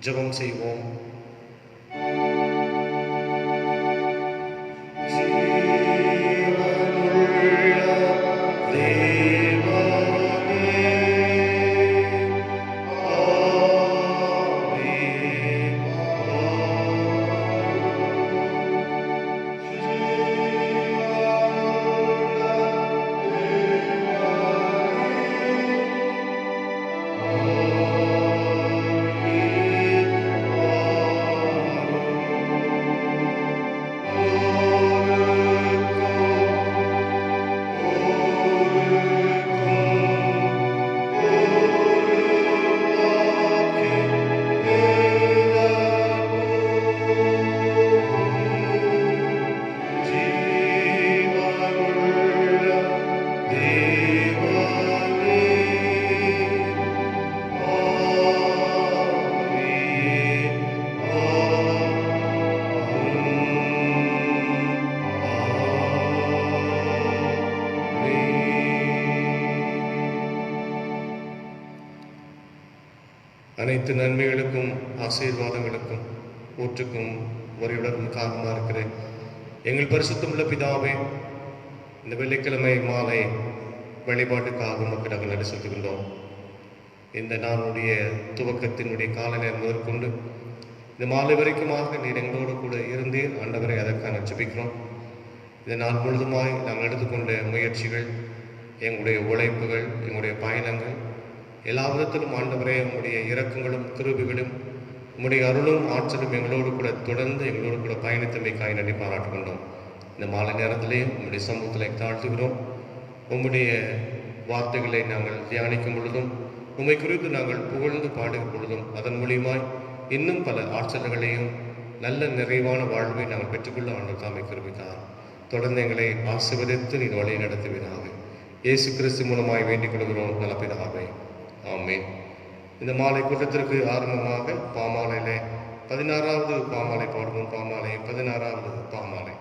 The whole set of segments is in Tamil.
ஜெபம் செய்வோம். அனைத்து நன்மைகளுக்கும் ஆசீர்வாதங்களுக்கும் ஊற்றுக்கும் வரையுடன் காரணமாக இருக்கிறேன் எங்கள் பரிசுத்தமுள்ள பிதாவே, இந்த வெள்ளிக்கிழமை மாலை வழிபாட்டுக்காக மக்கள் நாங்கள் நன்றி செலுத்துகின்றோம். இந்த நாளுடைய துவக்கத்தினுடைய கால நேரம் முதற்கொண்டு இந்த மாலை வரைக்குமாக நீர் எங்களோடு கூட இருந்தீர். ஆண்டவரை அதற்கான ஜெபிக்கிறோம். இந்த நாள் முழுதுமாய் நாங்கள் எடுத்துக்கொண்ட முயற்சிகள், எங்களுடைய உழைப்புகள், எங்களுடைய பயணங்கள் எல்லா விதத்திலும் ஆண்டவரே உங்களுடைய இரக்கங்களும் கிருபைகளும் உங்களுடைய அருளும் ஆற்றலும் எங்களோடு கூட தொடர்ந்து எங்களோடு கூட பயணித்தமைக்காய் நன்றி பாராட்டுகின்றோம். இந்த மாலை நேரத்திலே உங்களுடைய சமூகத்தில் தாழ்த்துகிறோம். உங்களுடைய வார்த்தைகளை நாங்கள் தியானிக்கும் பொழுதும் உண்மை குறித்து நாங்கள் புகழ்ந்து பாடுகிற பொழுதும் அதன் மூலியமாய் இன்னும் பல ஆற்றல்களையும் நல்ல நிறைவான வாழ்வை நாங்கள் பெற்றுக்கொள்ள ஆண்டு தாமை கிருபித்தார். தொடர்ந்து எங்களை ஆசீர்வதித்து நீர் வழி நடத்துவீராக. இயேசு கிறிஸ்து மூலமாய் வேண்டிக் கொள்கிறோம் நல்ல பிதாவே, ஆமென். இந்த மாலை கூட்டத்திற்கு ஆரம்பமாக பாமாலையிலே 16வது பாமாலை பாடுவோம். பாமாலை 16வது பாமாலை.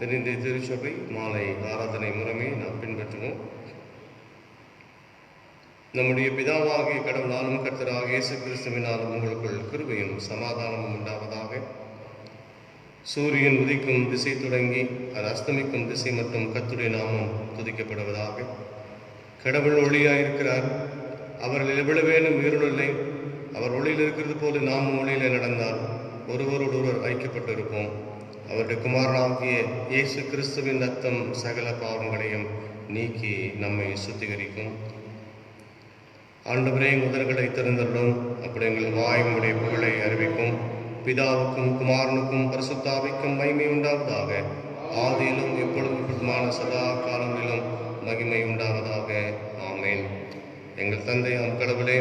தெரிந்த திருச்சபை மாலை ஆராதனை முறைமை நாம் பின்பற்றுவோம். நம்முடைய பிதாவாகிய கடவுளாலும் கர்த்தராகிய இயேசு கிறிஸ்துவினாலும் உங்களுக்குள் கிருபையும் சமாதானமும் உண்டாவதாக. சூரியன் உதிக்கும் திசை தொடங்கி அது அஸ்தமிக்கும் திசை மற்றும் கர்த்தருடைய நாமம் துதிக்கப்படுவதாக. கடவுள் ஒளியாயிருக்கிறார், அவர்கள் எவ்வளவேனும் இருளில்லை. அவர் ஒளியில் இருக்கிறது போல நாமும் ஒளியிலே நடந்தால் ஒருவரோடு ஒருவர் ஐக்கியப்பட்டிருப்போம். அவருடைய குமாரனாகிய இயேசு கிறிஸ்துவின் ரத்தம் சகல பாவங்களையும் நீக்கி நம்மை சுத்திகரிக்கும். ஆண்டவரே, உதடுகளை திறந்தருளும், அப்படி எங்கள் வாயுடைய புகழை அறிவிக்கும். பிதாவுக்கும் குமாரனுக்கும் பரிசுத்தாவிக்கும் மகிமை உண்டாவதாக. ஆதியிலும் எப்பொழுதுமான சதா காலங்களிலும் மகிமை உண்டாவதாக. ஆமேன். எங்கள் தந்தையாம் கடவுளே,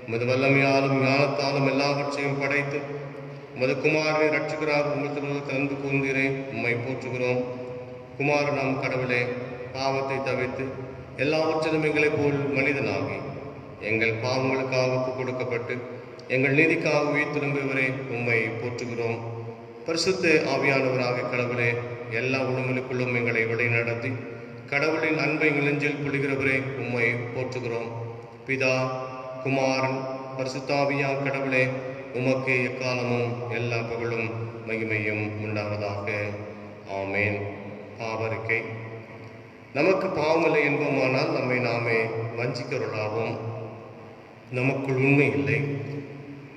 உமது வல்லமையாலும் ஞானத்தாலும் எல்லாவற்றையும் படைத்து உமது குமாரனை ரட்சிக்கிறார் உங்கள் திருமணத்தில் அன்பு கூர்ந்தீரே, உம்மை போற்றுகிறோம். குமாரனாம் கடவுளே, பாவத்தை தவிர்த்து எல்லாவற்றிலும் எங்களைப் போல் மனிதனாகி எங்கள் பாவங்களுக்காக ஒப்புக் கொடுக்கப்பட்டு எங்கள் நீதிக்காக உயிர்த்தெழும்பியவரே, உம்மை போற்றுகிறோம். பரிசுத்த ஆவியானவராக கடவுளே, எல்லா உடம்புகளுக்குள்ளும் எங்களை வழிநடத்தி கடவுளின் அன்பை எங்கள் நெஞ்சில் பொழிகிறவரே, உம்மை போற்றுகிறோம். பிதா, குமாரன், பரிசுத்தாவியா கடவுளே, உமக்கு எக்காலமும் எல்லா புகழும் மகிமையும் உண்டாவதாக. ஆமேன். பாவரிக்கை. நமக்கு பாவமில்லை என்போமானால் நம்மை நாமே வஞ்சிக்கிறவர்களாகவும் நமக்குள் உண்மை இல்லை.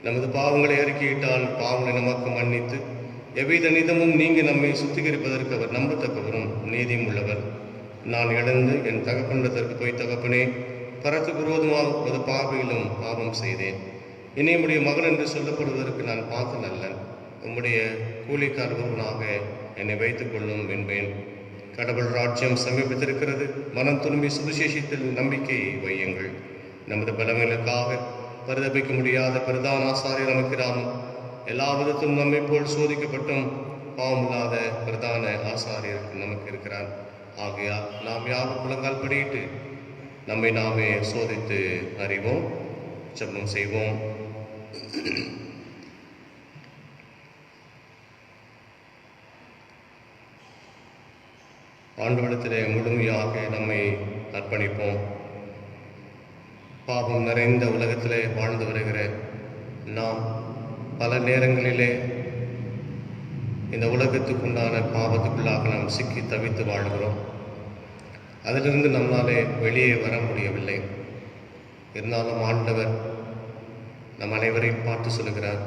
நமது பாவங்களை அறிக்கையிட்டால் பாவங்களை நமக்கு மன்னித்து எவ்வித நிதமும் நீங்கி நம்மை சுத்திகரிப்பதற்கு அவர் நம்பத்தக்கவரும் நீதியும் உள்ளவர். நான் இழந்து என் தகப்பனிடத்திற்கு போய், தகப்பனே, பரத்துக்கு விரோதமாக ஒரு பார்வையிலும் பாவம் செய்தேன். இனி உம்முடைய மகன் என்று சொல்லப்படுவதற்கு நான் பார்த்தல் அல்லன். உம்முடைய கூலிக்கார் ஒருவனாக என்னை வைத்துக் கொள்ளும் என்பேன். கடவுள் ராஜ்யம் சமீபத்திருக்கிறது. மனம் திரும்பி சுவிசேஷத்தில் நம்பிக்கையை வையுங்கள். நமது பலவீனங்களுக்காக பரிதபிக்க முடியாத பிரதான ஆசாரியர் நமக்கு ராமன். எல்லா விதத்திலும் நம்மை போல் சோதிக்கப்பட்டும் பாவமில்லாத பிரதான ஆசாரியர் நமக்கு இருக்கிறார். ஆகையால் நாம் யாரும் முழங்கால் படியிட்டு நம்மை நாமே சோதித்து அறிவோம். ஜெபம் செய்வோம். ஆண்டவரிடத்திலே முழுமையாக நம்மை அர்ப்பணிப்போம். பாவம் நிறைந்த உலகத்திலே வாழ்ந்து வருகிற நாம் பல நேரங்களிலே இந்த உலகத்துக்குண்டான பாவத்துக்குள்ளாக நாம் சிக்கி தவித்து வாழ்கிறோம். அதிலிருந்து நம்மளாலே வெளியே வர முடியவில்லை. இருந்தாலும் ஆண்டவர் நம் அனைவரையும் பார்த்து சொல்லுகிறார்,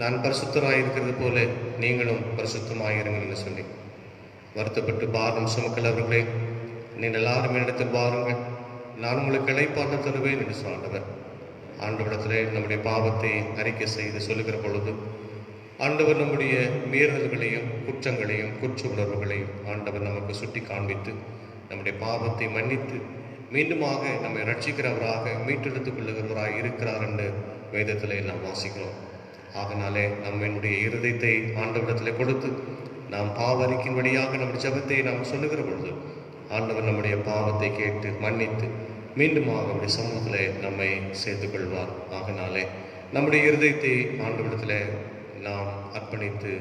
நான் பரிசுத்தராயிருக்கிறது போல நீங்களும் பரிசுத்தமாயிருங்கள் என்று சொல்லி. வருத்தப்பட்டு பாரம் சுமக்கிறவர்களே, நீங்கள் எல்லாரும் என்னிடத்தில் பாருங்கள், நான் உங்களுக்கு இளைப்பாற்ற தருவேன் என்று சொன்னவர். ஆண்டவரிடத்திலே நம்முடைய பாவத்தை அறிக்கை செய்து சொல்லுகிற பொழுது ஆண்டவர் நம்முடைய மீறல்களையும் குற்றங்களையும் குற்ற உணர்வுகளையும் ஆண்டவர் நமக்கு சுட்டி காண்பித்து நம்முடைய பாவத்தை மன்னித்து மீண்டுமாக நம்மை ரட்சிக்கிறவராக மீட்டெடுத்துக் கொள்ளுகிறவராக இருக்கிறார் என்று வேதத்திலே நாம் வாசிக்கிறோம். ஆகனாலே நம்மளுடைய இருதயத்தை ஆண்டவரிடத்தில் கொடுத்து நாம் பாவரிக்கின் வழியாக நம்முடைய ஜெபத்தை நாம் சொல்லுகிற பொழுது ஆண்டவர் நம்முடைய பாவத்தை கேட்டு மன்னித்து மீண்டுமாக அவருடைய சமூகத்தில் நம்மை சேர்த்து கொள்வார். ஆகனாலே நம்முடைய இருதயத்தை ஆண்டவரிடத்தில் நாம் அர்ப்பணித்து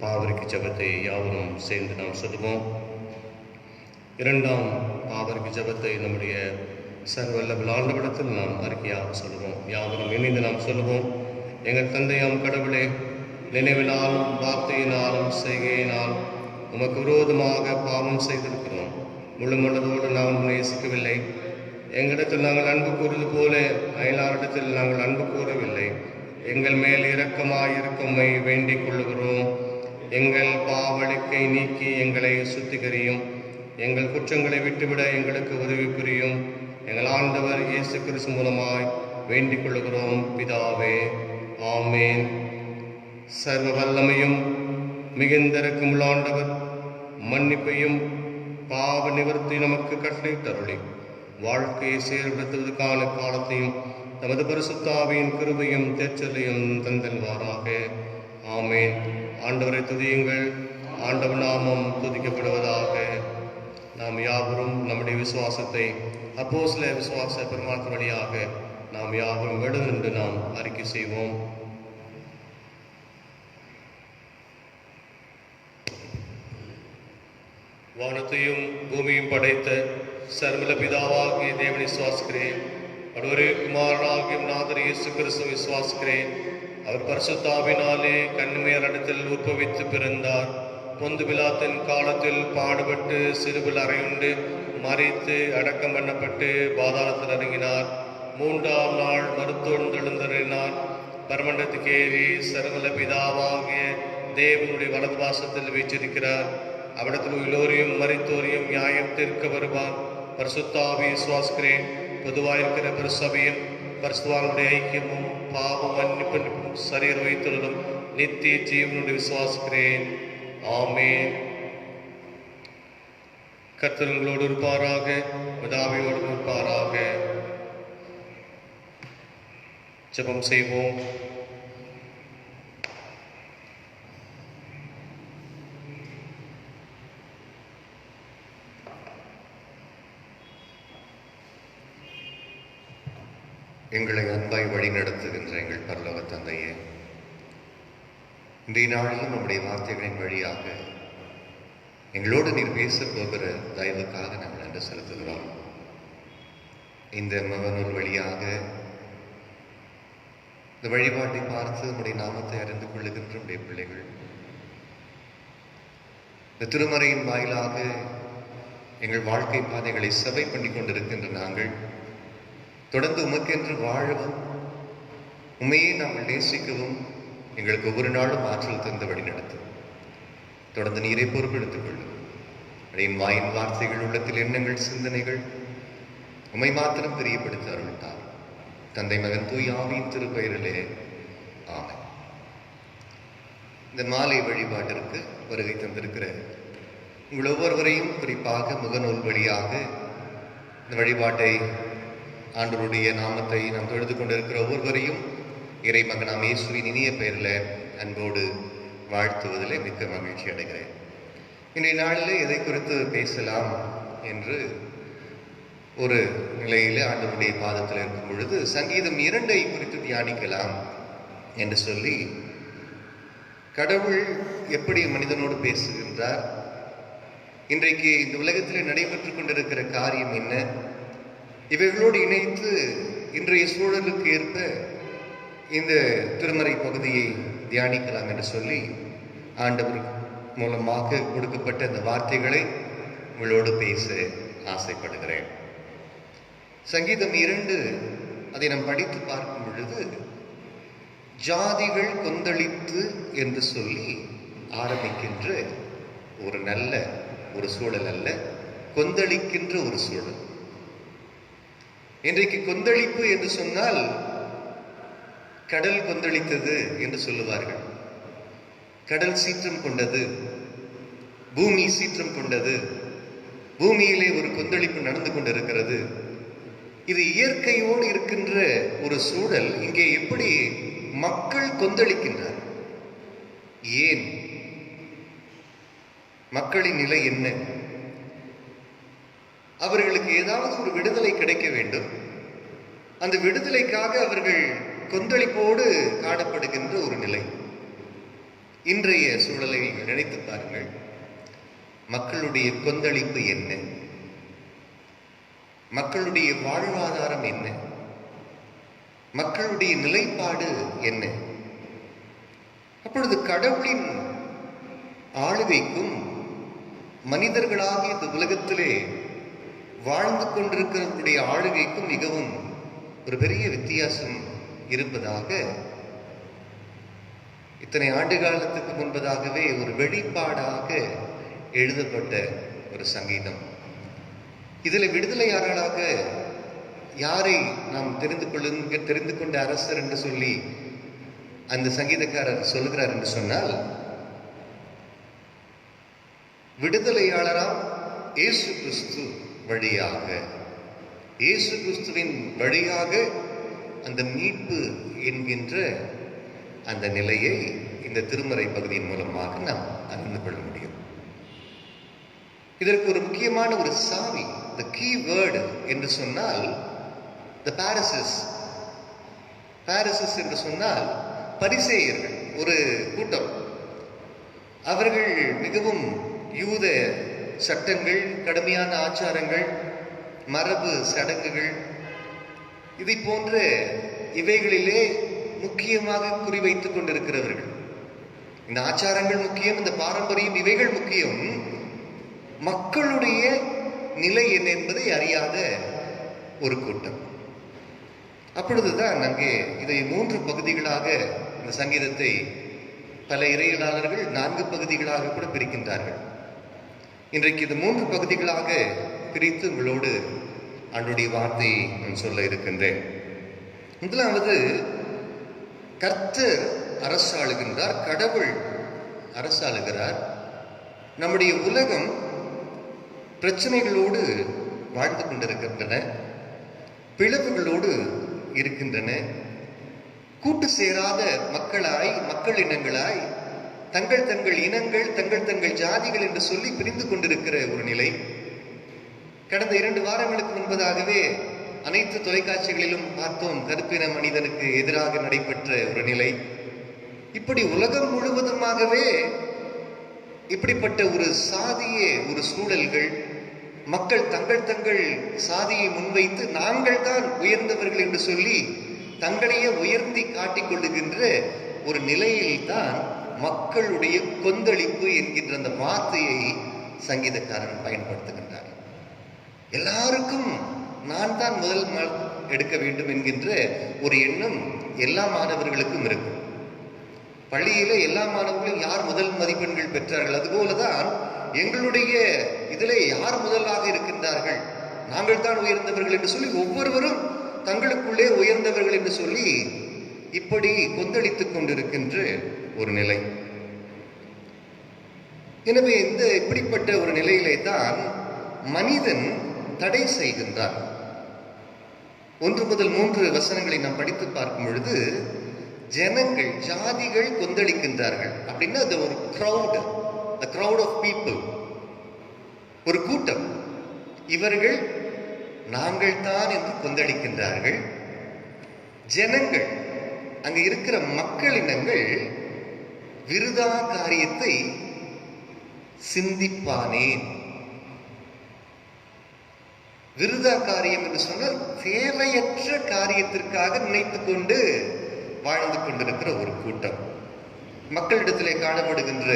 பாவரிக்கு ஜெபத்தை யாவரும் சேர்ந்து நாம் சொல்லுவோம். இரண்டாம் பாவரிக்கு ஜெபத்தை நம்முடைய சர்வல்லவல்ல ஆண்டவரிடத்தில் நாம் அறிக்கையாக சொல்லுவோம். யாவரும் இணைந்து நாம் சொல்லுவோம். எங்கள் தந்தையாம் கடவுளே, நினைவினாலும் வார்த்தையினாலும் செய்கையினால் உமக்கு விரோதமாக பாவம் செய்திருக்கிறோம். முழு மனதோடு நாம் நேசிக்கவில்லை. எங்களிடத்தில் நாங்கள் அன்பு கூறுவது போல அயலாரிடத்தில் நாங்கள் அன்பு கூறவில்லை. எங்கள் மேல் இரக்கமாயிருக்கமை வேண்டிக் கொள்ளுகிறோம். எங்கள் பாவழுக்கை நீக்கி எங்களை சுத்திகரியும். எங்கள் குற்றங்களை விட்டுவிட எங்களுக்கு உதவி புரியும். எங்கள் ஆண்டவர் இயேசு கிறிஸ்து மூலமாய் வேண்டிக் கொள்ளுகிறோம் பிதாவே. ஆமேன். சர்வ வல்லமையும் மிகுந்திருக்கும் ஆண்டவர் மன்னிப்பையும் பாவ நிவர்த்தி நமக்கு கட்டளை தருளி வாழ்க்கையை செயல்படுத்துவதற்கான காலத்தையும் நமது பரிசுத்த ஆவியின் கிருபையும் தேற்றலையும் தந்தல்வாராக. ஆமேன். ஆண்டவரை துதியுங்கள். ஆண்டவர் நாமம் துதிக்கப்படுவதாக. நாம் யாவரும் நம்முடைய விசுவாசத்தை அப்போஸ்தல விசுவாச பிரமாணத்தின் வழியாக நாம் யாவரும் எழுந்து நாம் அறிக்கை செய்வோம். வானத்தையும் பூமியும் படைத்த சர்வல பிதாவாகிய தேவனை விசுவாசிக்கிறேன். ஒரே குமாரனாகிய நாதர் இயேசு கிறிஸ்துவை விசுவாசிக்கிறேன். அவர் பரிசுத்தாவினாலே கன்னிமரிடத்தில் உற்பவித்து பிறந்தார். பொந்து பிலாத்தின் காலத்தில் பாடுபட்டு சிலுவில் அறையுண்டு மரித்து அடக்கம் பண்ணப்பட்டு பாதாளத்தில் இறங்கினார். 3ஆம் நாள் மருத்துவெழுந்தருளினார். பரமண்டத்துக்கு ஏறி சர்வல பிதாவாகிய தேவனுடைய வலது பாசத்தில் வீற்றிருக்கிறார். அவிடத்தில் எல்லோரையும் மரித்தோரையும் நியாயம் தீர்க்க வருவார். பரிசுத்தாவி விசுவாசிக்கிறேன். பொதுவாயிருக்கிற பரிசபையும் பரிசுத்தவான்களுடைய ஐக்கியமும் பாவ மன்னிப்பும் சரீர வைத்துள்ளதும் நித்திய ஜீவனுடைய விசுவாசிக்கிறேன். ஆமென். கர்த்தர் உங்களோடு இருப்பாராக, பிதாவோடு இருப்பாராக. ஜெபம் செய்வோம். எங்களை அன்பாய் வழி நடத்துகின்ற எங்கள் பரலோக தந்தையே, இன்றைய நாளிலும் நம்முடைய வார்த்தைகளின் வழியாக எங்களோடு நீர் பேச போகிற தயவுக்காக நாங்கள் நன்றி செலுத்துகிறோம். இந்த முகநூல் வழியாக இந்த வழிபாட்டை பார்த்து நம்முடைய நாமத்தை அறிந்து கொள்ளுகின்ற நம்முடைய பிள்ளைகள், இந்த திருமறையின் வாயிலாக எங்கள் வாழ்க்கை பாதைகளை சபை பண்ணி கொண்டிருக்கின்ற நாங்கள் தொடர்ந்து உமக்கென்று வாழவும் உண்மையே நாங்கள் நேசிக்கவும் எங்களுக்கு ஒவ்வொரு நாளும் ஆற்றல் தந்து வழி நடத்தும். தொடர்ந்து நீரை பொறுப்பெடுத்துக் கொள்ளும். என் வாயின் வார்த்தைகள், உள்ளத்தில் எண்ணங்கள், சிந்தனைகள் உம்மை மாத்திரம் பிரியப்படுத்த அருள்தார். தந்தை, மகன், தூய் ஆவியின் திருப்பெயரிலே ஆமென். இந்த மாலை வழிபாட்டிற்கு வருகை தந்திருக்கிற உங்கள் ஒவ்வொருவரையும், குறிப்பாக முகநூல் வழியாக இந்த வழிபாட்டை ஆண்டவருடைய நாமத்தை நாம் தொழுது கொண்டிருக்கிற ஒவ்வொருவரையும் இறை மகனாம் இயேசுவின் இனிய பெயரில் அன்போடு வாழ்த்துவதிலே மிக்க மகிழ்ச்சி அடைகிறேன். இன்றைய நாளிலே எதை குறித்து பேசலாம் என்று ஒரு நிலையில் ஆண்டவருடைய பாதத்தில் இருக்கும் பொழுது சங்கீதம் 2 குறித்து தியானிக்கலாம் என்று சொல்லி, கடவுள் எப்படி மனிதனோடு பேசுகின்றார், இன்றைக்கு இந்த உலகத்தில் நடைபெற்று கொண்டிருக்கிற காரியம் என்ன, இவைகளோடு இணைத்து இன்றைய சூழலுக்கு ஏற்ப இந்த திருமறை பகுதியை தியானிக்கலாம் என்று சொல்லி ஆண்டவர் மூலமாக கொடுக்கப்பட்ட இந்த வார்த்தைகளை உங்களோடு பேச ஆசைப்படுகிறேன். சங்கீதம் 2 அதை நாம் படித்து பார்க்கும் பொழுது, ஜாதிகள் கொந்தளித்து என்று சொல்லி ஆரம்பிக்கின்ற ஒரு நல்ல ஒரு சூழல் அல்ல, கொந்தளிக்கின்ற ஒரு சூழல். இன்றைக்கு கொந்தளிப்பு என்று சொன்னால் கடல் கொந்தளித்தது என்று சொல்லுவார்கள். கடல் சீற்றம் கொண்டது, பூமி சீற்றம் கொண்டது, பூமியிலே ஒரு கொந்தளிப்பு நடந்து கொண்டிருக்கிறது. இது இயற்கையோடு இருக்கின்ற ஒரு சூழல். இங்கே எப்படி மக்கள் கொந்தளிக்கின்றனர்? ஏன்? மக்களின் நிலை என்ன? அவர்களுக்கு ஏதாவது ஒரு விடுதலை கிடைக்க வேண்டும். அந்த விடுதலைக்காக அவர்கள் கொந்தளிப்போடு காணப்படுகின்ற ஒரு நிலை. இன்றைய சூழலை நினைத்து பாருங்கள். மக்களுடைய கொந்தளிப்பு என்ன? மக்களுடைய வாழ்வாதாரம் என்ன? மக்களுடைய நிலைப்பாடு என்ன? அப்பொழுது கடவுளின் ஆளுகைக்கும் மனிதர்களாகிய இந்த உலகத்திலே வாழ்ந்து கொண்டிருக்கிறவருடைய ஆளுகைக்கும் மிகவும் ஒரு பெரிய வித்தியாசம் இருப்பதாக இத்தனை ஆண்டு காலத்துக்கு முன்பதாகவே ஒரு வெளிப்பாடாக எழுதப்பட்ட ஒரு சங்கீதம். இதில் விடுதலையாளராக யாரை நாம் தெரிந்து கொண்ட அரசர் என்று சொல்லி அந்த சங்கீதக்காரர் சொல்லுகிறார் என்று சொன்னால், விடுதலையாளராம் இயேசு கிறிஸ்து வழியாக, இயேசு கிறிஸ்துவின் வழியாக அந்த மீட்பு என்கின்ற அந்த நிலையை இந்த திருமறை பகுதியின் மூலமாக நாம் அறிந்து கொள்ள முடியும். இதற்கு ஒரு முக்கியமான ஒரு சாவி, the key word என்று சொன்னால் the Pharisees. Pharisees என்று சொன்னால் பரிசேயர்கள், ஒரு கூட்டம். அவர்கள் மிகவும் யூத சட்டங்கள், கடுமையான ஆச்சாரங்கள், மரபு சடங்குகள், இதை போன்ற இவைகளிலே முக்கியமாக குறிவைத்துக் கொண்டிருக்கிறவர்கள். இந்த ஆச்சாரங்கள் முக்கியம், இந்த பாரம்பரியம், இவைகள் முக்கியம். மக்களுடைய நிலை என்ன என்பதை அறியாத ஒரு கூட்டம். அப்பொழுதுதான் அங்கே இதை 3 பகுதிகளாக, இந்த சங்கீதத்தை பல இறையியலாளர்கள் 4 பகுதிகளாக கூட பிரிக்கின்றார்கள். இன்றைக்கு இது 3 பகுதிகளாக பிரித்து உங்களோடு ஆண்டவருடைய வார்த்தையை நான் சொல்ல இருக்கின்றேன். முதலாவது, கர்த்தர் அரசாளுகின்றார், கடவுள் அரசாளுகிறார். நம்முடைய உலகம் பிரச்சனைகளோடு வாழ்ந்து கொண்டிருக்கின்றன, பிளவுகளோடு இருக்கின்றன. கூட்டு சேராத மக்கள் இனங்களாய் தங்கள் இனங்கள், தங்கள் ஜாதிகள் என்று சொல்லி பிரிந்து கொண்டிருக்கிற ஒரு நிலை. கடந்த 2 வாரங்களுக்கு முன்பதாகவே அனைத்து தொலைக்காட்சிகளிலும் பார்த்தோம், கருப்பின மனிதனுக்கு எதிராக நடைபெற்ற ஒரு நிலை. இப்படி உலகம் முழுவதுமாகவே இப்படிப்பட்ட ஒரு ஒரு சூழல்கள், மக்கள் தங்கள் சாதியை முன்வைத்து நாங்கள் தான் உயர்ந்தவர்கள் என்று சொல்லி தங்களையே உயர்த்தி காட்டிக் கொள்ளுகின்ற ஒரு நிலையில்தான் மக்களுடைய கொந்தளிப்பு என்கின்ற அந்த வார்த்தையை சங்கீதக்காரன் பயன்படுத்துகின்றார். எல்லாருக்கும் நான் தான் முதல் எடுக்க வேண்டும் என்கின்ற ஒரு எண்ணம் எல்லா மாணவர்களுக்கும் இருக்கும். பள்ளியில எல்லா மாணவர்களும் யார் முதல் மதிப்பெண்கள் பெற்றார்கள், அதுபோலதான் எங்களுடைய இதிலே யார் முதலாக இருக்கின்றார்கள், நாங்கள் தான் உயர்ந்தவர்கள் என்று சொல்லி ஒவ்வொருவரும் தங்களுக்குள்ளே உயர்ந்தவர்கள் என்று சொல்லி இப்படி கொந்தளித்துக் கொண்டிருக்கின்ற ஒரு நிலை. எனவே இப்படிப்பட்ட ஒரு நிலையிலே தான் மனிதன் தடை செய்கின்றான். 1 முதல் 3 வசனங்களை நாம் படித்து பார்க்கும் பொழுது, ஜனங்கள், ஜாதிகள் கொந்தளிக்கின்றார்கள். அப்படின்னா அது ஒரு crowd of people, ஒரு கூட்டம். இவர்கள் நாங்கள் தான் என்று கொந்தளிக்கின்றார்கள். ஜனங்கள், அங்க இருக்கிற மக்களினங்கள், விருதா காரியத்தை சிந்திப்பானேன். விருதா காரியம் என்று சொன்னால் தேவையற்ற காரியத்திற்காக நினைத்துக் கொண்டு வாழ்ந்து கொண்டிருக்கிற ஒரு கூட்டம். மக்களிடத்திலே காணப்படுகின்ற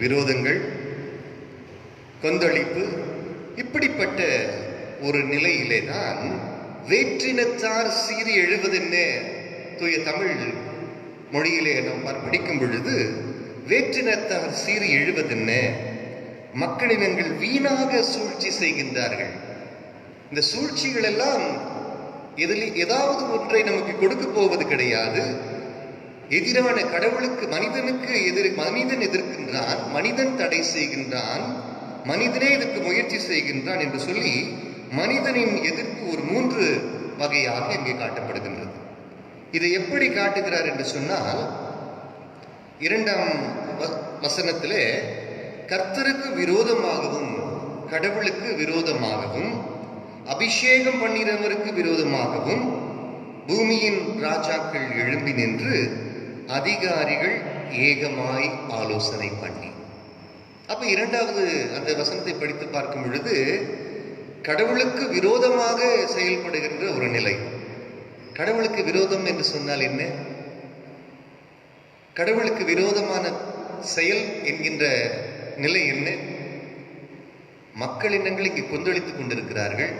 விரோதங்கள், கொந்தளிப்பு, இப்படிப்பட்ட ஒரு நிலையிலே தான் வேற்றினத்தார் சீறி எழுவதென்ன தூய தமிழ் மொழியிலே நாம் படிக்கும் பொழுது, வேற்றினத்தார் சீறி எழுவதென்ன, மக்களினங்கள் வீணாக சூழ்ச்சி செய்கின்றார்கள். இந்த சூழ்ச்சிகள் எல்லாம் ஏதாவது ஒன்றை நமக்கு கொடுக்க போவது கிடையாது. எதிரான கடவுளுக்கு, மனிதன் எதிர்க்கின்றான், மனிதன் தடை செய்கின்றான், மனிதனே இதற்கு முயற்சி செய்கின்றான் என்று சொல்லி மனிதனின் எதிர்ப்பு ஒரு 3 வகையாக இங்கே காட்டப்படுகின்றது. இதை எப்படி காட்டுகிறார் என்று சொன்னால், 2ஆம் வசனத்திலே கர்த்தருக்கு விரோதமாகவும், கடவுளுக்கு விரோதமாகவும், அபிஷேகம் பண்ணினவருக்கு விரோதமாகவும் பூமியின் ராஜாக்கள் எழும்பி நின்று அதிகாரிகள் ஏகமாய் ஆலோசனை பண்ணி. அப்ப 2வது அந்த வசனத்தை படித்து பார்க்கும் பொழுது, கடவுளுக்கு விரோதமாக செயல்படுகின்ற ஒரு நிலை. கடவுளுக்கு விரோதம் என்று சொன்னால் என்ன? கடவுளுக்கு விரோதமான செயல் என்கின்ற நிலை என்ன? மக்களினங்கள் இங்கு கொந்தளித்துக் கொண்டிருக்கிறார்கள்.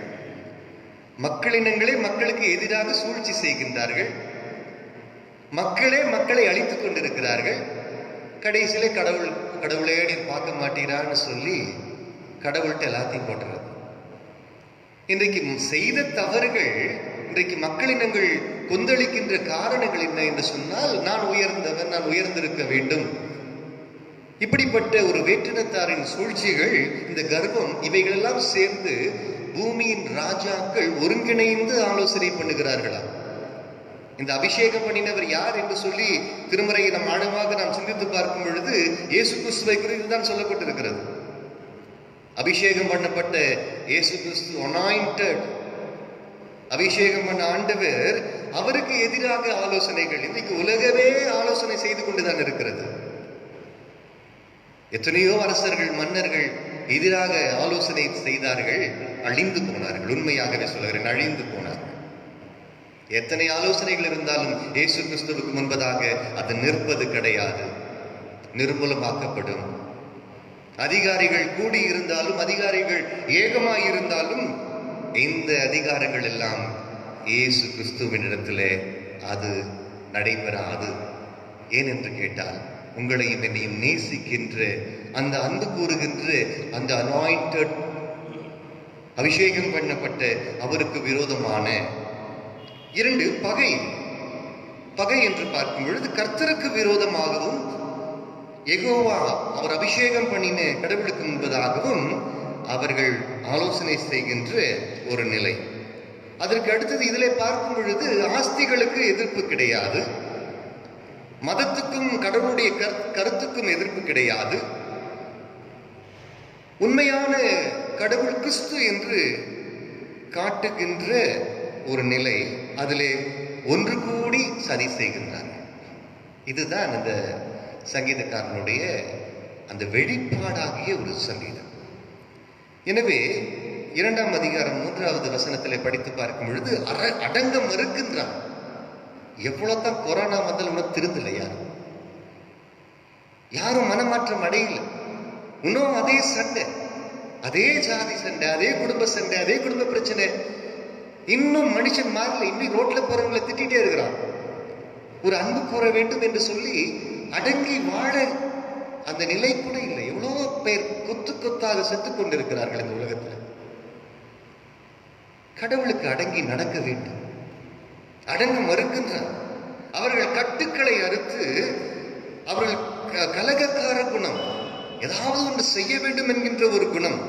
மக்களினங்களே மக்களுக்கு எதிராக சூழ்ச்சி செய்கின்றார்கள். மக்களே மக்களை அழித்துக் கொண்டிருக்கிறார்கள். கடைசியிலே கடவுளே நீர் பார்க்க மாட்டீரான்னு சொல்லி கடவுள்கிட்ட எல்லாத்தையும் போட்டுறது. இன்றைக்கு செய்த தவறுகள், இன்றைக்கு மக்களினங்கள் கொந்தளிக்கின்ற காரணங்கள் என்ன என்று சொன்னால், நான் உயர்ந்தவன், நான் உயர்ந்திருக்க வேண்டும், இப்படிப்பட்ட ஒரு வேற்றினத்தாரின் சூழ்ச்சிகள், இந்த கர்வம், இவைகளெல்லாம் சேர்ந்து பூமியின் ராஜாக்கள் ஒருங்கிணைந்து ஆலோசனை பண்ணுகிறார்களா? இந்த அபிஷேகம் பண்ணினவர் யார் என்று சொல்லி திருமறையை நம் ஆழமாக நாம் சிந்தித்து பார்க்கும் பொழுது இயேசு கிறிஸ்துவை குறித்து தான் சொல்லப்பட்டிருக்கிறது. அபிஷேகம் பண்ணப்பட்ட இயேசு கிறிஸ்து, அனாயிண்டட், அபிஷேகம் பண்ண ஆண்டவர், அவருக்கு எதிராக ஆலோசனைகள். இன்னைக்கு உலகமே ஆலோசனை செய்து கொண்டுதான் இருக்கிறது. எத்தனையோ அரசர்கள், மன்னர்கள் எதிராக ஆலோசனை செய்தார்கள், அழிந்து போனார்கள். உண்மையாகவே சொல்லுகிறேன், அழிந்து போனார்கள். எத்தனை ஆலோசனைகள் இருந்தாலும் இயேசு கிறிஸ்துவுக்கு முன்பதாக அது நிற்பது கிடையாது, நிர்மூலமாக்கப்படும். அதிகாரிகள் கூடி இருந்தாலும், அதிகாரிகள் ஏகமாய் இருந்தாலும், இந்த அதிகாரங்கள் எல்லாம் இயேசு கிறிஸ்துவினிடத்திலே அது நடைபெறாது. ஏனென்று கேட்டால், உங்களையும் என்னையும் நேசிக்கின்ற, அந்த அன்பு கூறுகின்ற, அந்த அனாயிண்டட், அபிஷேகம் பண்ணப்பட்ட அவருக்கு விரோதமான இரண்டு பகை என்று பார்க்கும் பொழுது கர்த்தருக்கு விரோதமாகவும், யெகோவா அவர் அபிஷேகம் பண்ணின கடவுளுக்கு முன்பதாகவும் அவர்கள் ஆலோசனை செய்கின்ற ஒரு நிலை. அதற்கு அடுத்தது இதிலே பார்க்கும் பொழுது ஆஸ்திகளுக்கு எதிர்ப்பு கிடையாது, மதத்துக்கும் கடவுளுடைய கருத்துக்கும் எதிர்ப்பு கிடையாது. உண்மையான கடவுள் கிறிஸ்து என்று காட்டுகின்ற ஒரு நிலை, அதிலே ஒன்று கூடி சதி செய்கின்றார்கள். இதுதான் அந்த சங்கீதக்காரனுடைய அந்த வெளிப்பாடாகிய ஒரு சங்கீதம். எனவே 2ஆம் அதிகாரம் 3வது வசனத்திலே படித்து பார்க்கும் பொழுது அடங்க மறுக்கின்றான். எவ்வளவுதான் கொரோனா வந்தாலும் உனக்கு திருந்தலை, யாரும் மனமாற்றம் அடையல. இன்னும் அதே சண்டை, அதே ஜாதி சண்டை, அதே குடும்ப சண்டை, அதே குடும்ப பிரச்சனை. இன்னும் மனுஷன் மாறல. இன்னும் ரோட்ல போறவங்களை திட்டிகிட்டே இருக்கிறான். ஒரு அன்பு கூற வேண்டும் என்று சொல்லி அடங்கி வாழ அந்த நிலை கூட இல்லை. எவ்வளவு பேர் கொத்து கொத்தாக செத்துக் கொண்டிருக்கிறார்கள் இந்த உலகத்தில். கடவுளுக்கு அடங்கி நடக்க வேண்டும், அடங்க மறுக்கின்றார். அவர்கள் கட்டுக்களை அறுத்து, அவர்கள் கலகக்கார குணம், ஏதாவது ஒன்று செய்ய வேண்டும் என்கின்ற ஒரு குணம்.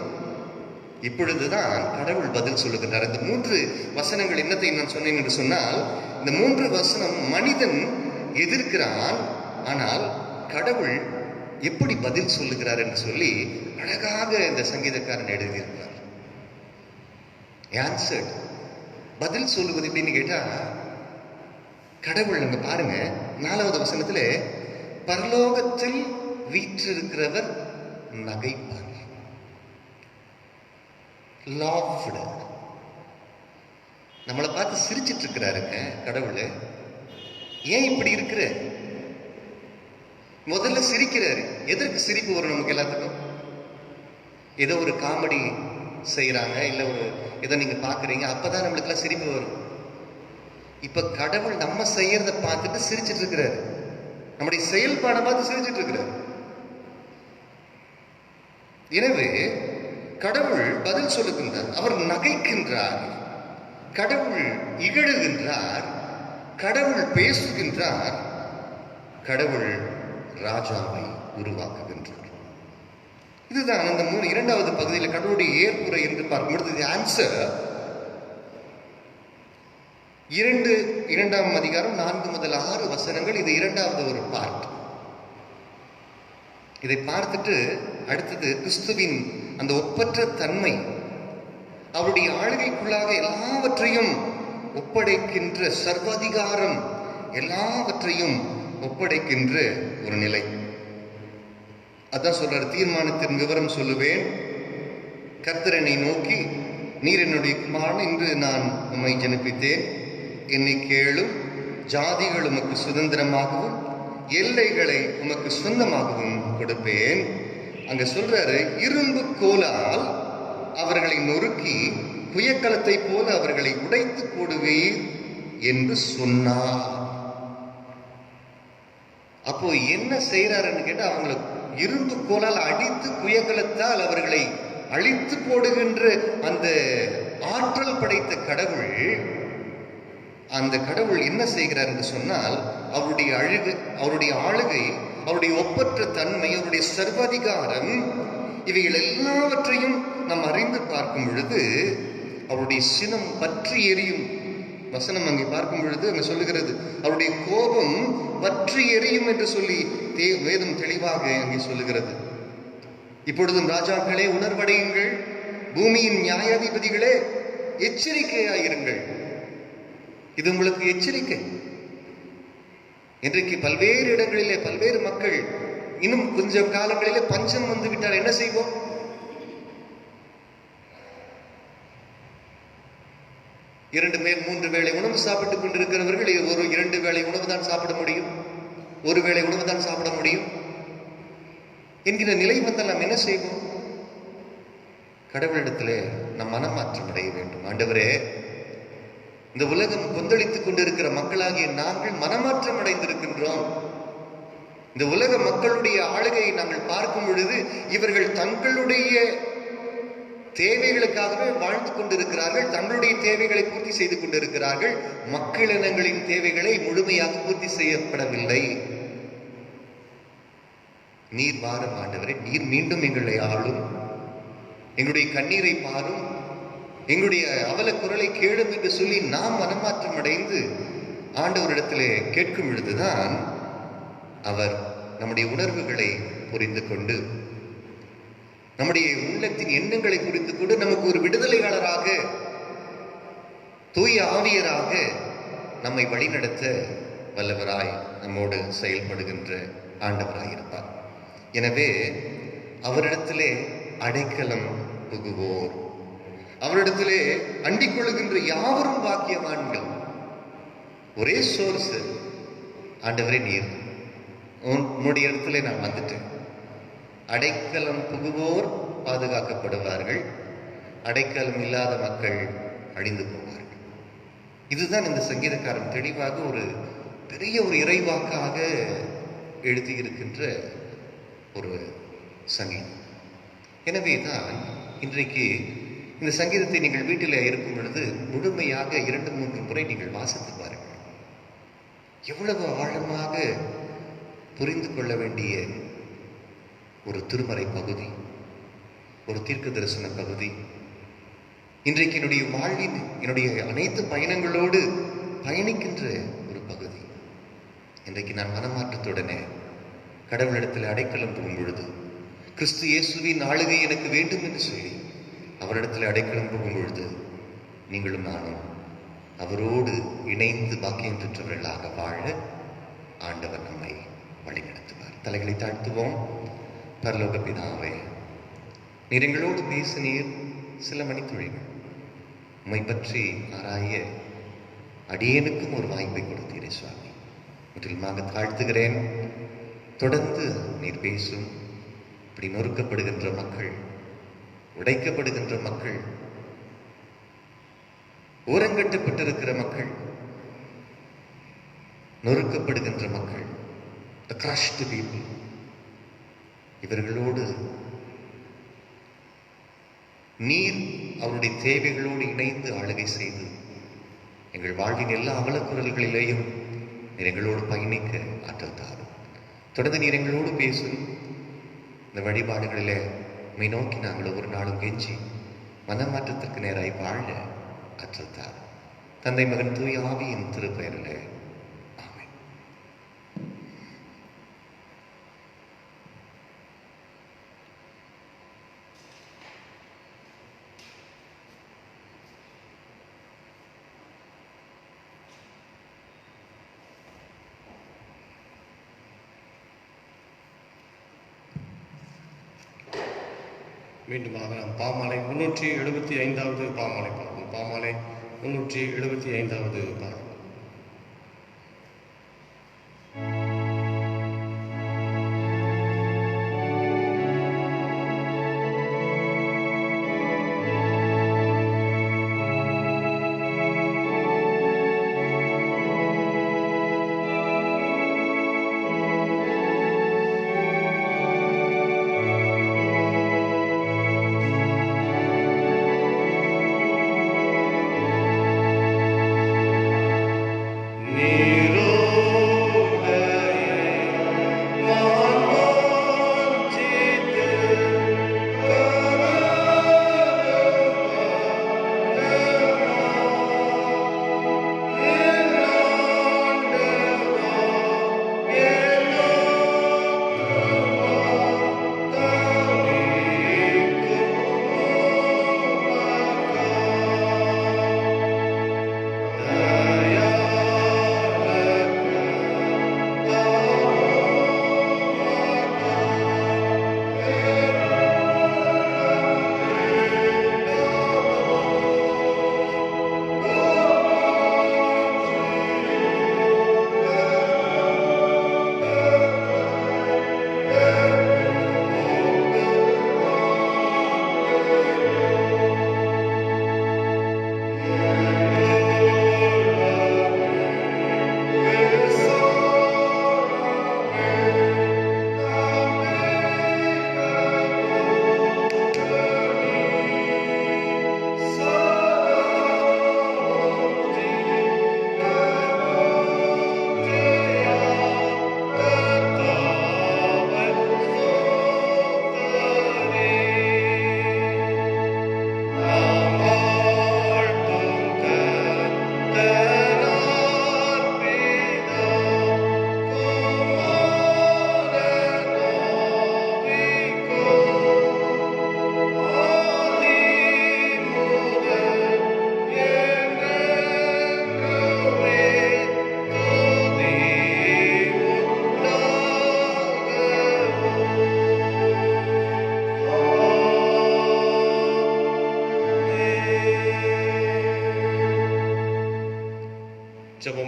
இப்பொழுதுதான் கடவுள் பதில் சொல்லுகின்றார். இந்த 3 வசனங்கள் என்னத்தை நான் சொன்னேன் என்று சொன்னால், இந்த 3 வசனம் மனிதன் எதிர்க்கிறான், ஆனால் கடவுள் எப்படி பதில் சொல்லுகிறார் என்று சொல்லி அழகாக இந்த சங்கீதக்காரன் எழுதியிருக்கிறார். ஆன்சர்ட், பதில் சொல்லுவது எப்படின்னு கேட்டா, கடவுள், நம்ம பாருங்க 4வது வசனத்துல, பரலோகத்தில் வீற்றிருக்கிறவர் நகைப்பார். நம்மளை பார்த்து சிரிச்சிட்டு இருக்கிறாருங்க கடவுள். ஏன் இப்படி இருக்கிற? முதல்ல சிரிக்கிறாரு. எதற்கு சிரிப்பு வரும் நமக்கு எல்லாத்துக்கும்? ஏதோ ஒரு காமெடி செய்யறாங்க, இல்ல ஒரு ஏதோ நீங்க பாக்குறீங்க, அப்பதான் நம்மளுக்கு எல்லாம் சிரிப்பு வரும். இப்ப கடவுள் நம்ம செய்யறத பார்த்துட்டு சிரிச்சிட்டு இருக்கிறாரு, நம்முடைய செயல்பாடை பார்த்து சிரிச்சிட்டு இருக்கிறார். எனவே கடவுள் பதில் சொல்லுகின்றார், அவர் நகைக்கின்றார், கடவுள் இகழுகின்றார், கடவுள் பேசுகின்றார், கடவுள் ராஜாவை உருவாக்குகின்றார். இதுதான் அந்த 2வது பகுதியில் கடவுளுடைய ஏற்புரை என்று பார்க்கும்பொழுது ஆன்சர் 2ஆம் அதிகாரம் 4 முதல் 6 வசனங்கள். இது 2வது ஒரு பார்ட். இதை பார்த்துட்டு அடுத்தது கிறிஸ்துவின் அந்த ஒப்பற்ற தன்மை, அவருடைய ஆளுகைக்குள்ளாக எல்லாவற்றையும் ஒப்படைக்கின்ற சர்வாதிகாரம், எல்லாவற்றையும் ஒப்படைக்கின்ற ஒரு நிலை. அதான் சொல்றாரு, தீர்மானத்தின் விவரம் சொல்லுவேன். கர்த்தர் என்னை நோக்கி, நீர் என்னுடைய குமாரன், இன்று நான் உம்மை ஜனிப்பித்தேன், என்னை கேளும், ஜாதிகள் உமக்கு சுதந்திரமாகவும் எல்லைகளை உமக்கு சொந்தமாகவும் கொடுப்பேன். அங்க சொல்றாரு, இரும்பு கோலால் அவர்களை நொறுக்கி புயக்கலத்தை போல அவர்களை உடைத்து போடுவீர் என்று சொன்னார். அப்போ என்ன செய்யறாருன்னு கேட்டா, அவங்களை இரும்பு கோலால் அடித்து புயக்கலத்தால் அவர்களை அழித்து போடுகின்ற அந்த ஆற்றல் படைத்த கடவுள், அந்த கடவுள் என்ன செய்கிறார் என்று சொன்னால், அவருடைய ஆளுகை, அவருடைய ஒப்பற்ற தன்மை, அவருடைய சர்வாதிகாரம், இவைகள் எல்லாவற்றையும் நாம் அறிந்து பார்க்கும் பொழுது அவருடைய சினம் பற்றி எரியும். வசனம் அங்கே பார்க்கும் பொழுது அங்கே சொல்லுகிறது, அவருடைய கோபம் பற்றி எரியும் என்று சொல்லி வேதம் தெளிவாக அங்கே சொல்லுகிறது. இப்பொழுதும் ராஜாக்களே உணர்வடையுங்கள், பூமியின் நியாயாதிபதிகளே எச்சரிக்கையாயிருங்கள். இது உங்களுக்கு எச்சரிக்கை. இன்றைக்கு பல்வேறு இடங்களிலே பல்வேறு மக்கள், இன்னும் கொஞ்சம் காலங்களிலே பஞ்சம் வந்து விட்டால் என்ன செய்வோம்? 2 3 வேளை உணவு சாப்பிட்டுக் கொண்டிருக்கிறவர்கள் ஒரு 2 வேளை உணவு தான் சாப்பிட முடியும், ஒரு வேளை உணவு தான் சாப்பிட முடியும் என்கிற நிலை வந்தால் நாம் என்ன செய்வோம்? கடவுளிடத்திலே நம் மனமாற்றம் அடைய வேண்டும். ஆண்டவரே, இந்த உலகம் கொந்தளித்துக் கொண்டிருக்கிற மக்களாகிய நாங்கள் மனமாற்றம் அடைந்திருக்கின்றோம். இந்த உலக மக்களுடைய ஆளுகையை நாங்கள் பார்க்கும் பொழுது இவர்கள் தங்களுடைய தேவைகளுக்காகவே வாழ்ந்து கொண்டிருக்கிறார்கள், தங்களுடைய தேவைகளை பூர்த்தி செய்து கொண்டிருக்கிறார்கள். மக்களினங்களின் தேவைகளை முழுமையாக பூர்த்தி செய்யப்படவில்லை. நீர் வாரும் ஆண்டவரே, நீர் மீண்டும் எங்களை ஆளும், எங்களுடைய கண்ணீரை பாரும், எங்களுடைய அவல குரலை கேளும் என்று சொல்லி நாம் மனமாற்றம் அடைந்து ஆண்டவரிடத்திலே கேட்கும் பொழுதுதான் அவர் நம்முடைய உணர்வுகளை புரிந்து கொண்டு, நம்முடைய உள்ளத்தின் எண்ணங்களை புரிந்து கொண்டு நமக்கு ஒரு விடுதலையாளராக, தூய ஆவியராக நம்மை வழிநடத்த வல்லவராய் நம்மோடு செயல்படுகின்ற ஆண்டவராயிருப்பார். எனவே அவரிடத்திலே அடைக்கலம் புகுவோர், அவரிடத்திலே அண்டிக் கொள்ளுகின்ற யாவரும் பாக்கியவான்கள். ஒரே சோர்ஸ், ஆண்டவரே நீர், உன்னுடைய இடத்துல நான் வந்துட்டேன். அடைக்கலம் புகுவோர் பாதுகாக்கப்படுவார்கள், அடைக்கலம் இல்லாத மக்கள் அழிந்து போவார்கள். இதுதான் இந்த சங்கீதக்காரன் தெளிவாக ஒரு பெரிய ஒரு இறைவாக்காக எழுதியிருக்கின்ற ஒரு சங்கீதம். எனவே தான் இன்றைக்கு இந்த சங்கீதத்தை நீங்கள் வீட்டில் இருக்கும் பொழுது முழுமையாக 2-3 முறை நீங்கள் வாசித்து பாருங்கள். எவ்வளவு ஆழமாக புரிந்து கொள்ள வேண்டிய ஒரு திருமறை பகுதி, ஒரு தீர்க்க தரிசன பகுதி. இன்றைக்கு என்னுடைய வாழ்வின், என்னுடைய அனைத்து பயணங்களோடு பயணிக்கின்ற ஒரு பகுதி. இன்றைக்கு நான் மனமாற்றத்துடனே கடவுளிடத்தில் அடைக்கலம் புகும் பொழுது, கிறிஸ்து இயேசுவின் ஆளுகை எனக்கு வேண்டும் என்று சொல்லி அவரிடத்தில் அடைக்கலம் புகும் பொழுது, நீங்களும் நானும் அவரோடு இணைந்து பாக்கியம் பெற்றவர்களாக வாழ ஆண்டவர் நம்மை வழிநடத்துவார். தலைகளை தாழ்த்துவோம். பரலோக பிதாவே, நீர் எங்களோடு பேசினீர் சில மணித்துளிகள். உம்மை பற்றி ஆராய அடியேனுக்கும் ஒரு வாய்ப்பை கொடுத்தீரே சுவாமி. முதலில் தாழ்த்துகிறேன். தொடர்ந்து நீர் பேசும். இப்படி நொறுக்கப்படுகின்ற மக்கள், உடைக்கப்படுகின்ற மக்கள், ஓரங்கட்டப்பட்டிருக்கிற மக்கள், நொறுக்கப்படுகின்ற மக்கள், the crushed people, இவர்களோடு நீர் அவருடைய தேவைகளோடு இணைந்து ஆளுகை செய்து எங்கள் வாழ்வின் எல்லா அவலக்குரல்களிலேயும் நீர் எங்களோடு பயணிக்க ஆற்றல் தாரும். தொடர்ந்து நீர் எங்களோடு பேசும். இந்த வழிபாடுகளிலே உம்மை நோக்கி நாங்கள் ஒவ்வொரு நாளும் கெஞ்சி மனமாற்றத்திற்கு நேராய் வாழ ஆற்றல் தாரும். தந்தை, மகன், தூய ஆவியின் திருப்பெயரிலே ஆமென். மீண்டுமாக நாம் பாமாலை 375வது பாமாலை பார்ப்போம். பாமாலை 375வது பாடல்.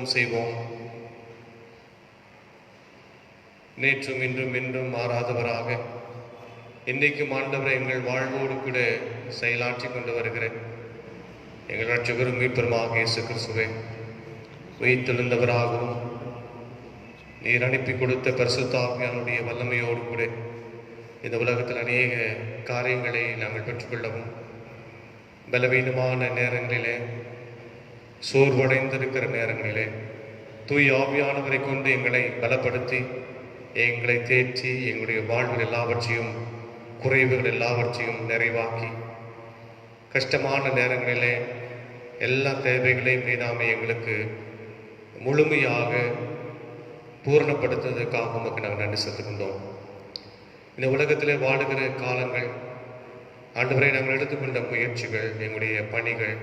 ஜெபம் செய்வோம். நேற்றும் இன்றும் என்றும் மாறாதவராக இன்றைக்கும் ஆண்டவரை எங்கள் வாழ்வோடு கூட செயலாற்றி கொண்டு வருகிறேன் எங்கள் ரட்சகரும் மீட்பருமாக இயேசு கிறிஸ்துவே, உயிர்த்தெழுந்தவராகவும் நீர் அனுப்பி கொடுத்த பரிசுத்த ஆவியானுடைய வல்லமையோடு கூட இந்த உலகத்தில் அநேக காரியங்களை நாங்கள் பெற்றுக்கொள்ளவும், பலவீனமான நேரங்களிலே, சோர்வடைந்திருக்கிற நேரங்களிலே தூய் ஆவியானவரை கொண்டு எங்களை பலப்படுத்தி எங்களை தேற்றி எங்களுடைய வாழ்வில் எல்லாவற்றையும், குறைவுகள் எல்லாவற்றையும் நிறைவாக்கி, கஷ்டமான நேரங்களிலே எல்லா தேவைகளையும் நீதாமே எங்களுக்கு முழுமையாக பூரணப்படுத்துவதற்காக உமக்கு நாங்கள் நன்றி செலுத்துகின்றோம். இந்த உலகத்திலே வாழுகிற காலங்கள் ஆண்டவரை நாங்கள் எடுத்துக்கொண்ட முயற்சிகள், எங்களுடைய பணிகள்,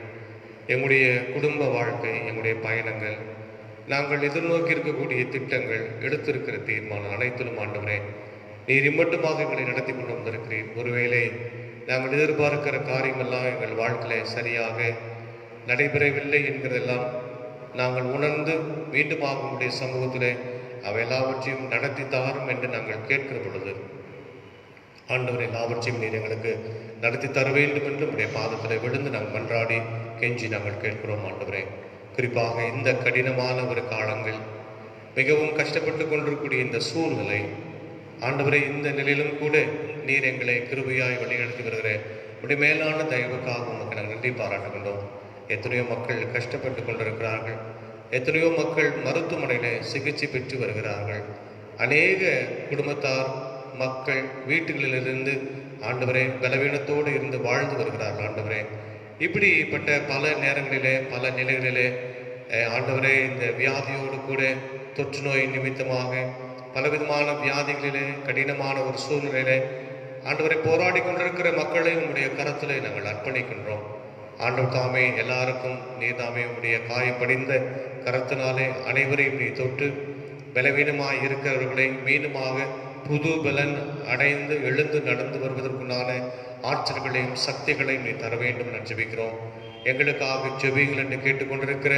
எங்களுடைய குடும்ப வாழ்க்கை, எங்களுடைய பயணங்கள், நாங்கள் எதிர்நோக்கி இருக்கக்கூடிய திட்டங்கள், எடுத்திருக்கிற தீர்மானம் அனைத்திலும் ஆண்டவரே நீர் இம்மட்டுமாக எங்களை நடத்தி கொண்டு வந்திருக்கிறீர். ஒருவேளை நாங்கள் எதிர்பார்க்கிற காரியமெல்லாம் எங்கள் வாழ்க்கையில் சரியாக நடைபெறவில்லை என்கிறதெல்லாம் நாங்கள் உணர்ந்து மீண்டுமாக உங்களுடைய சமூகத்தில் அவை எல்லாவற்றையும் நடத்தி தாரும் என்று நாங்கள் கேட்கிற பொழுது ஆண்டவர் எல்லாவற்றையும் நீர் எங்களுக்கு நடத்தி தர வேண்டும் என்று உடைய பாதத்தில் விழுந்து நாங்கள் மன்றாடி கெஞ்சி நாங்கள் கேட்கிறோம். ஆண்டவரே, குறிப்பாக இந்த கடினமான ஒரு காலங்கள், மிகவும் கஷ்டப்பட்டு கொண்டிருக்கக்கூடிய இந்த சூழ்நிலை ஆண்டவரே, இந்த நிலையிலும் கூட நீர் எங்களை கிருபையாய் வழிநடத்தி வருகிற உடைய மேலான தயவுக்காக உமக்கு நாங்கள் நன்றி பாராட்டுகின்றோம். எத்தனையோ மக்கள் கஷ்டப்பட்டு கொண்டிருக்கிறார்கள். எத்தனையோ மக்கள் மருத்துவமனையில் சிகிச்சை பெற்று வருகிறார்கள். அநேக குடும்பத்தார் மக்கள் வீட்டுகளிலிருந்து ஆண்டவரே பலவீனத்தோடு இருந்து வாழ்ந்து வருகிறார்கள். ஆண்டவரே, இப்படிப்பட்ட பல நேரங்களிலே, பல நிலைகளிலே ஆண்டவரே, இந்த வியாதியோடு கூட தொற்று நோய் நிமித்தமாக பலவிதமான வியாதிகளிலே, கடினமான ஒரு சூழ்நிலையிலே ஆண்டவரை போராடி கொண்டிருக்கிற மக்களை உங்களுடைய கரத்திலே நாங்கள் அர்ப்பணிக்கின்றோம். ஆண்டவர் தாமே எல்லாருக்கும் நீர் தாமே உடைய காயப்படிந்த கரத்தினாலே அனைவரையும் நீ தொட்டு பலவீனமாக இருக்கிறவர்களை மீண்டுமாக புது பலன் அடைந்து எழுந்து நடந்து வருவதற்குண்டான ஆற்றல்களையும் சக்திகளையும் நீ தர வேண்டும் என்று ஜெபிக்கிறோம். எங்களுக்காக ஜெபிங்கள் என்று கேட்டுக்கொண்டிருக்கிற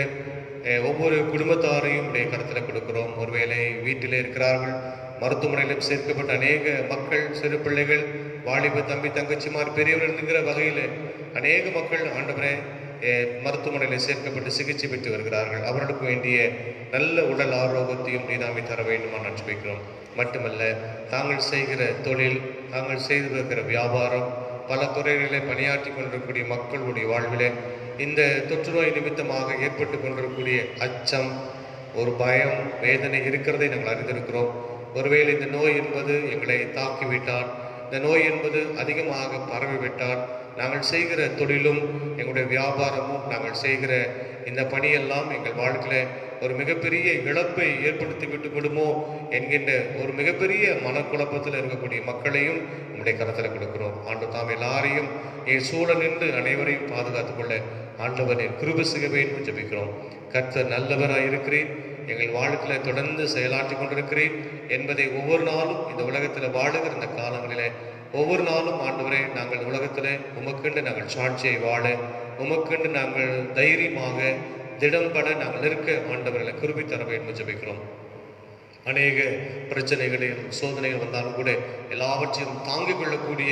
ஒவ்வொரு குடும்பத்தாரையும் உடைய கருத்தில் கொடுக்கிறோம். ஒருவேளை வீட்டிலே இருக்கிறார்கள், மருத்துவமனையிலும் சேர்க்கப்பட்ட அநேக மக்கள், சிறு பிள்ளைகள், வாலிப தம்பி தங்கச்சிமார், பெரியவர் என்கிற வகையில் அநேக மக்கள் ஆண்டவரே மருத்துவமனையில் சேர்க்கப்பட்டு சிகிச்சை பெற்று வருகிறார்கள். அவர்களுக்கு வேண்டிய நல்ல உடல் ஆரோக்கியத்தையும் நீதாமே தர வேண்டுமா நான் ஜெபிக்கிறோம். மட்டுமல்ல, தாங்கள் செய்கிற தொழில், தாங்கள் செய்து வருகிற வியாபாரம், பல துறைகளிலே பணியாற்றி கொண்டிருக்கக்கூடிய மக்களுடைய வாழ்விலே இந்த தொற்று நோய் நிமித்தமாக ஏற்பட்டு கொண்டிருக்கக்கூடிய அச்சம், ஒரு பயம், வேதனை இருக்கிறதை நாங்கள் அறிந்திருக்கிறோம். ஒருவேளை இந்த நோய் என்பது எங்களை தாக்கிவிட்டால், இந்த நோய் என்பது அதிகமாக பரவிவிட்டால், நாங்கள் செய்கிற தொழிலும் எங்களுடைய வியாபாரமும் நாங்கள் செய்கிற இந்த பணியெல்லாம் எங்கள் வாழ்க்கையில் ஒரு மிகப்பெரிய இழப்பை ஏற்படுத்தி விட்டு விடுமோ என்கின்ற ஒரு மிகப்பெரிய மனக்குழப்பத்தில் இருக்கக்கூடிய மக்களையும் உங்களுடைய கரத்தில் கொடுக்கிறோம். ஆண்டவர் தாம் எல்லாரையும் சூழ நின்று அனைவரையும் பாதுகாத்துக் கொள்ள ஆண்டவரை கிருபை செய்ய வேண்டும் ஜெபிக்கிறோம். கர்த்தர் நல்லவராக இருக்கிறேன், எங்கள் வாழ்க்கையில் தொடர்ந்து செயலாற்றி கொண்டிருக்கிறேன் என்பதை ஒவ்வொரு நாளும் இந்த உலகத்தில் வாழுகிற இந்த காலங்களிலே ஒவ்வொரு நாளும் ஆண்டவரே நாங்கள் உலகத்தில் உமக்கென்று நாங்கள் சாட்சியை வாழ, உமக்கென்று நாங்கள் தைரியமாக திடம்பட நாங்கள் இருக்க ஆண்டவர்களை கிருபை தர வேண்டும் ஜெபிக்கிறோம். அநேக பிரச்சனைகளையும் சோதனைகள் வந்தாலும் கூட எல்லாவற்றையும் தாங்கிக் கொள்ளக்கூடிய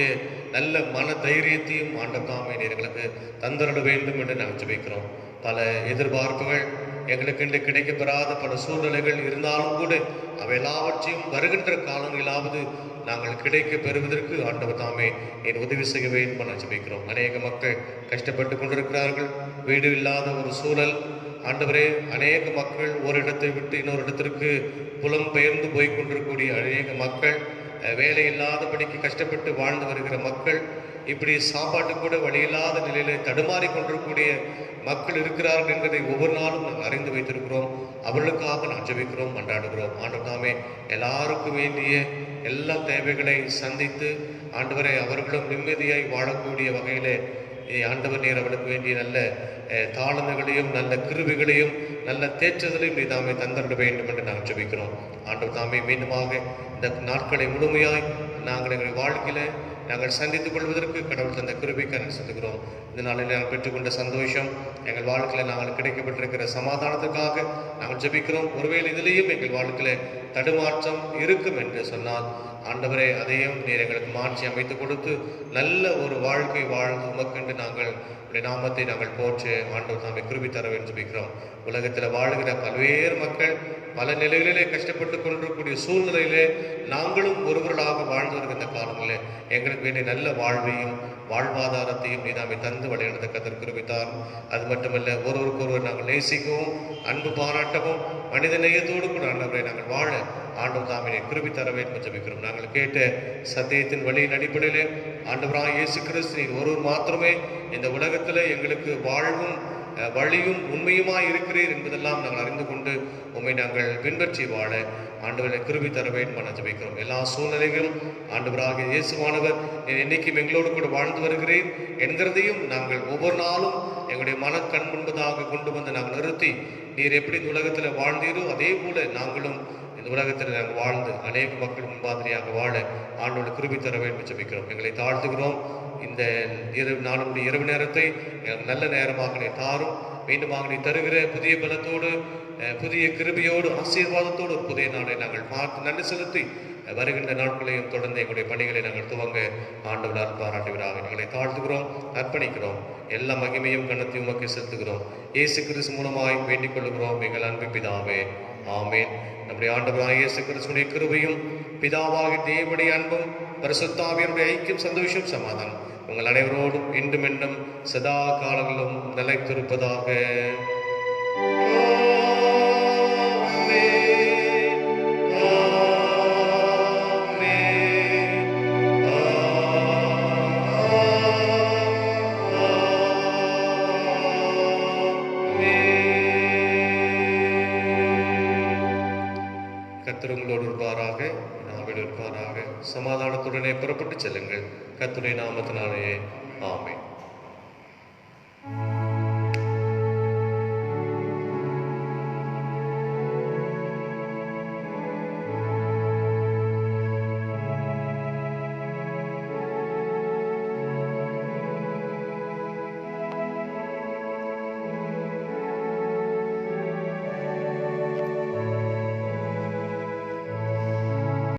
நல்ல மன தைரியத்தையும் ஆண்டவர் தாமே எங்களுக்கு தந்தருட வேண்டும் என்று நாங்கள் ஜெபிக்கிறோம். பல எதிர்பார்ப்புகள் எங்களுக்கு இன்று கிடைக்கப்பெறாத பல சூழ்நிலைகள் இருந்தாலும் கூட அவை எல்லாவற்றையும் வருகின்ற காலங்களாவது நாங்கள் கிடைக்க பெறுவதற்கு ஆண்டவர் தாமே என் உதவி செய்ய வேண்டும் என்று ஜெபிக்கிறோம். அநேக மக்கள் கஷ்டப்பட்டு கொண்டிருக்கிறார்கள். வீடு இல்லாத ஒரு சூழல் ஆண்டவரே, அநேக மக்கள் ஒரு இடத்தை விட்டு இன்னொரு இடத்திற்கு புலம்பெயர்ந்து போய் கொண்டிருக்கக்கூடிய அநேக மக்கள், வேலை இல்லாதபடிக்கு கஷ்டப்பட்டு வாழ்ந்து வருகிற மக்கள், இப்படி சாப்பாட்டு கூட வழியில்லாத நிலையில தடுமாறி கொண்டிருக்கக்கூடிய மக்கள் இருக்கிறார்கள் என்பதை ஒவ்வொரு நாளும் நாங்கள் அறிந்து வைத்திருக்கிறோம். அவர்களுக்காக நான் ஜெபிக்கிறோம், மன்றாடுகிறோம். ஆண்டவர் தாமே எல்லாருக்கும் வேண்டிய எல்லா தேவைகளை சந்தித்து ஆண்டவரை அவர்களும் நிம்மதியாய் வாழக்கூடிய வகையிலே ஆண்டவர் நீர் அவளுக்கு வேண்டிய நல்ல தாளந்துகளையும் நல்ல கிருவிகளையும் நல்ல தேற்றுதலையும் நீ தாமே தந்திட வேண்டும் என்று நாங்கள் ஜெபிக்கிறோம். ஆண்டவர் தாமே மீண்டுமாக இந்த நாட்களை முழுமையாய் நாங்கள் எங்கள் வாழ்க்கையில நாங்கள் சந்தித்துக் கொள்வதற்கு கடவுள் தந்த கிருபைக்கு நன்றி செலுத்துகிறோம். இந்த நாளில் நாங்கள் பெற்றுக்கொண்ட சந்தோஷம், எங்கள் வாழ்க்கையில் நாங்கள் கிடைக்கப்பட்டிருக்கிற சமாதானத்துக்காக நாங்கள் ஜெபிக்கிறோம். ஒருவேளை இதிலேயும் எங்கள் வாழ்க்கையில் தடுமாற்றம் இருக்கும் என்று சொன்னால் ஆண்டவரே, அதையும் நீர் எங்களுக்கு மாற்றி அமைத்து கொடுத்து நல்ல ஒரு வாழ்க்கை வாழ்ந்து உமக்கென்று நாங்கள் உடைய நாமத்தை நாங்கள் போற்று ஆண்டவர் நாமே கிருபை தர வேண்டும் ஜெபிக்கிறோம். உலகத்தில் வாழ்கிற பல்வேறு மக்கள் பல நிலைகளிலே கஷ்டப்பட்டு கொண்டிருக்கக்கூடிய சூழ்நிலையிலே நாங்களும் ஒருவர்களாக வாழ்ந்து வருகின்ற காலங்களிலே எங்களுக்கு வேண்டிய நல்ல வாழ்வையும் வாழ்வாதாரத்தையும் நீதாமை தந்து வழிநடத்த கர்த்தர் கிருபை தாரும். அது மட்டுமல்ல, ஒருவருக்கொருவர் நாங்கள் நேசிக்கவும் அன்பு பாராட்டவும் மனித நேயத்தோடு கூட ஆண்டவரை நாங்கள் வாழ ஆண்டவர் தாமினை கிருபை தர வேண்டும் ஜெபிக்கிறோம். நாங்கள் கேட்ட சத்தியத்தின் வழியின் அடிப்படையிலே ஆண்டவராக இயேசு கிறிஸ்து ஒருவர் மாத்திரமே இந்த உலகத்தில் எங்களுக்கு வாழ்வும் வழியும் உண்மையுமாய் இருக்கிறீர் என்பதெல்லாம் நாங்கள் அறிந்து கொண்டு உண்மை நாங்கள் பின்பற்றி வாழ ஆண்டவரை கிருபை தர வேண்டும் என ஜெபிக்கிறோம். எல்லா சூழ்நிலைகளும் ஆண்டவராக இயேசுவானவர் என்னைக்கும் எங்களோடு கூட வாழ்ந்து வருகிறேன் என்கிறதையும் நாங்கள் ஒவ்வொரு நாளும் எங்களுடைய மனக்கண் முன்பதாக கொண்டு வந்து நாங்கள் நிறுத்தி, நீர் எப்படி இந்த உலகத்தில் வாழ்ந்தீரோ அதே போல நாங்களும் இந்த உலகத்தில் நாங்கள் வாழ்ந்து அநேக மக்கள் முன்மாதிரியாக வாழ ஆண்டோடு கிருபை தர வேண்டும் ஜெபிக்கிறோம். எங்களை தாழ்த்துகிறோம். இந்த நாளுடைய இரவு நேரத்தை நல்ல நேரமாக நீ தாரும். மீண்டுமாக நீ தருகிற புதிய பலத்தோடு புதிய கிருபையோடு ஆசீர்வாதத்தோடு ஒரு புதிய நாளை நாங்கள் பார்த்து நன்றி செலுத்தி வருகின்ற நாட்களையும் தொடர்ந்து எங்களுடைய பணிகளை நாங்கள் துவங்க ஆண்டவரால் பாராட்டுவதாக எங்களை தாழ்த்துகிறோம், அர்ப்பணிக்கிறோம். எல்லா மகிமையும் கண்ணத்தையும் உமக்கு செலுத்துகிறோம். இயேசு கிறிஸ்து மூலமாய் வேண்டிக் கொள்கிறோம் எங்கள் அன்பு பிதாவே, ஆமேன். நம்முடைய ஆண்டவராக இயேசு கிறிஸ்துவின் கிருபையும் பிதாவாகிய தேவனுடைய அன்பும் பரிசுத்த ஆவியாருடைய ஐக்கியம், சந்தோஷம், சமாதானம் உங்கள் அனைவரோடும் இன்றும் என்றும் சதா காலங்களிலும் நிலைத்திருப்பதாக. கர்த்தர் உங்களோடு இருப்பாராக, நாவோடு இருப்பாராக. சமாதானத்துடனே புறப்பட்டு செல்லுங்கள். கர்த்தருடைய நாமத்தினாலே ஆமென்.